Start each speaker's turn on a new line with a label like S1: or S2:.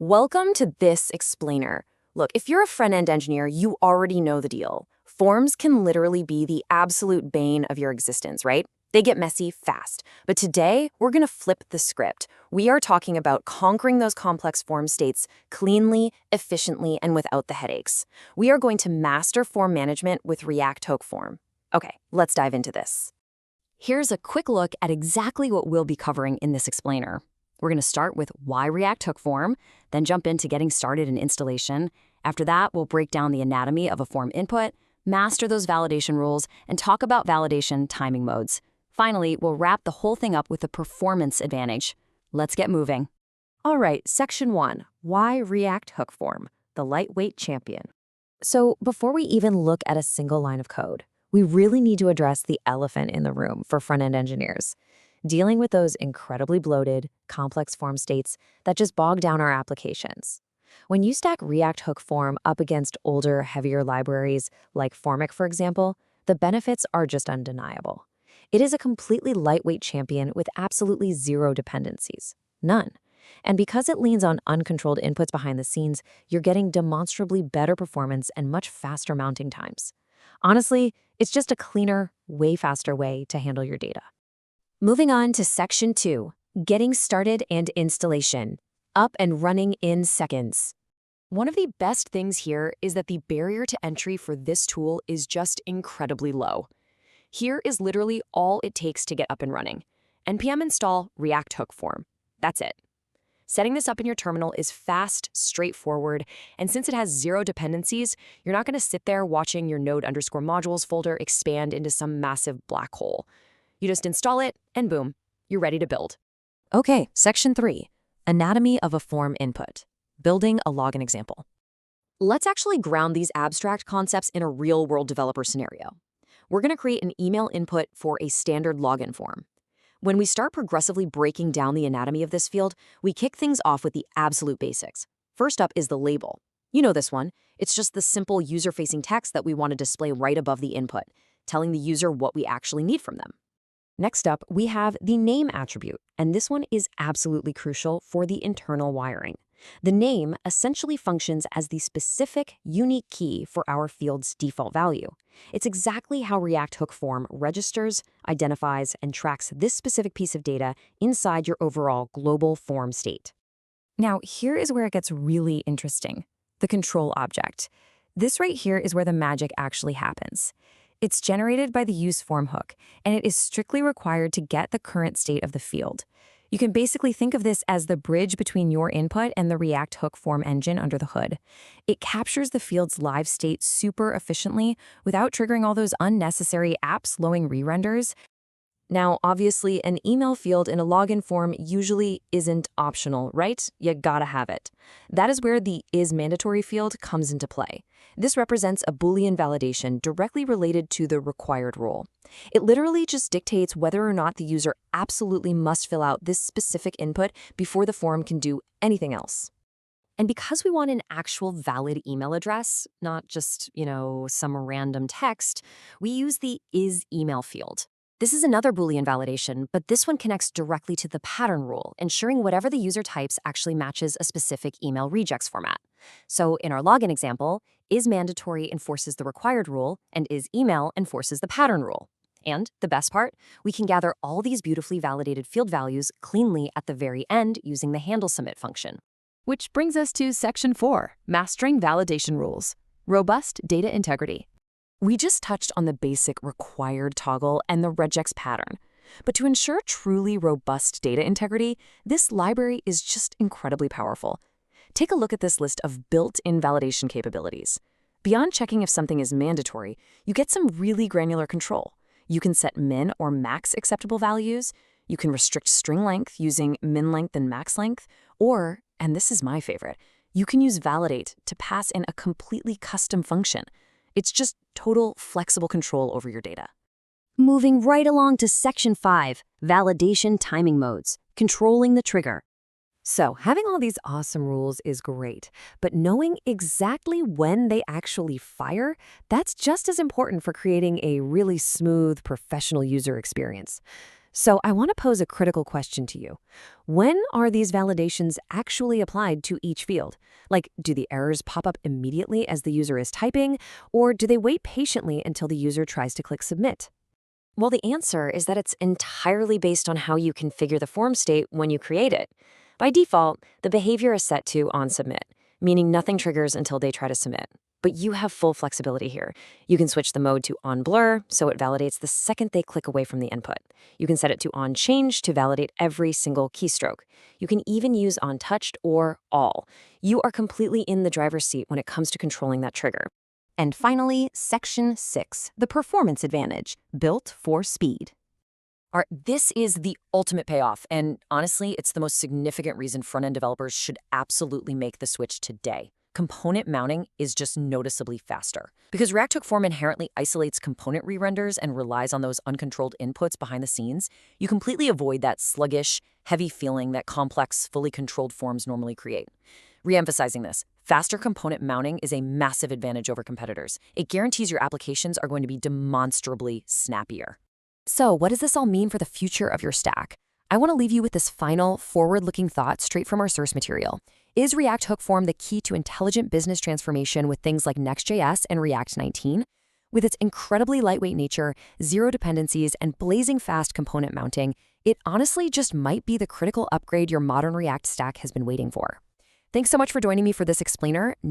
S1: Welcome to this explainer. Look, if you're a front-end engineer, you already know the deal. Forms can literally be the absolute bane of your existence, right? They get messy fast. But today, we're going to flip the script. We are talking about conquering those complex form states cleanly, efficiently, and without the headaches. We are going to master form management with React Hook Form. Okay, let's dive into this. Here's a quick look at exactly what we'll be covering in this explainer. We're going to start with why React Hook Form, then jump into getting started in installation. After that, we'll break down the anatomy of a form input, master those validation rules, and talk about validation timing modes. Finally, we'll wrap the whole thing up with a performance advantage. Let's get moving. All right, Section 1, why React Hook Form, the lightweight champion. So before we even look at a single line of code, we really need to address the elephant in the room for front-end engineers. Dealing with those incredibly bloated, complex form states that just bog down our applications. When you stack React Hook Form up against older, heavier libraries like Formik, for example, the benefits are just undeniable. It is a completely lightweight champion with absolutely zero dependencies. None. And because it leans on uncontrolled inputs behind the scenes, you're getting demonstrably better performance and much faster mounting times. Honestly, it's just a cleaner, way faster way to handle your data. Moving on to Section 2, getting started and installation. Up and running in seconds. One of the best things here is that the barrier to entry for this tool is just incredibly low. Here is literally all it takes to get up and running. npm install React Hook Form. That's it. Setting this up in your terminal is fast, straightforward, and since it has zero dependencies, you're not going to sit there watching your node_modules folder expand into some massive black hole. You just install it, and boom, you're ready to build. Okay, Section 3, anatomy of a form input, building a login example. Let's actually ground these abstract concepts in a real-world developer scenario. We're going to create an email input for a standard login form. When we start progressively breaking down the anatomy of this field, we kick things off with the absolute basics. First up is the label. You know this one. It's just the simple user-facing text that we want to display right above the input, telling the user what we actually need from them. Next up, we have the name attribute, and this one is absolutely crucial for the internal wiring. The name essentially functions as the specific, unique key for our field's default value. It's exactly how React Hook Form registers, identifies, and tracks this specific piece of data inside your overall global form state. Now, here is where it gets really interesting. The control object. This right here is where the magic actually happens. It's generated by the useForm hook, and it is strictly required to get the current state of the field. You can basically think of this as the bridge between your input and the React Hook Form engine under the hood. It captures the field's live state super efficiently without triggering all those unnecessary app-slowing re-renders. Now, obviously, an email field in a login form usually isn't optional, right? You gotta have it. That is where the is mandatory field comes into play. This represents a Boolean validation directly related to the required rule. It literally just dictates whether or not the user absolutely must fill out this specific input before the form can do anything else. And because we want an actual valid email address, not just, some random text, we use the is email field. This is another Boolean validation, but this one connects directly to the pattern rule, ensuring whatever the user types actually matches a specific email regex format. So in our login example, is mandatory enforces the required rule, and is email enforces the pattern rule. And the best part, we can gather all these beautifully validated field values cleanly at the very end using the handleSubmit function. Which brings us to Section 4, mastering validation rules, robust data integrity. We just touched on the basic required toggle and the regex pattern. But to ensure truly robust data integrity, this library is just incredibly powerful. Take a look at this list of built-in validation capabilities. Beyond checking if something is mandatory, you get some really granular control. You can set min or max acceptable values. You can restrict string length using minLength and maxLength. Or, and this is my favorite, you can use validate to pass in a completely custom function. It's just total flexible control over your data. Moving right along to Section 5, validation timing modes, controlling the trigger. So having all these awesome rules is great, but knowing exactly when they actually fire, that's just as important for creating a really smooth, professional user experience. So I want to pose a critical question to you. When are these validations actually applied to each field? Like, do the errors pop up immediately as the user is typing, or do they wait patiently until the user tries to click submit? Well, the answer is that it's entirely based on how you configure the form state when you create it. By default, the behavior is set to onSubmit, meaning nothing triggers until they try to submit. But you have full flexibility here. You can switch the mode to onBlur, so it validates the second they click away from the input. You can set it to onChange to validate every single keystroke. You can even use onTouched or all. You are completely in the driver's seat when it comes to controlling that trigger. And finally, Section 6, the performance advantage, built for speed. This is the ultimate payoff, and honestly, it's the most significant reason front-end developers should absolutely make the switch today. Component mounting is just noticeably faster. Because React Hook Form inherently isolates component re-renders and relies on those uncontrolled inputs behind the scenes, you completely avoid that sluggish, heavy feeling that complex, fully controlled forms normally create. Re-emphasizing this, faster component mounting is a massive advantage over competitors. It guarantees your applications are going to be demonstrably snappier. So what does this all mean for the future of your stack? I want to leave you with this final, forward-looking thought straight from our source material. Is React Hook Form the key to intelligent business transformation with things like Next.js and React 19? With its incredibly lightweight nature, zero dependencies, and blazing fast component mounting, it honestly just might be the critical upgrade your modern React stack has been waiting for. Thanks so much for joining me for this explainer. Now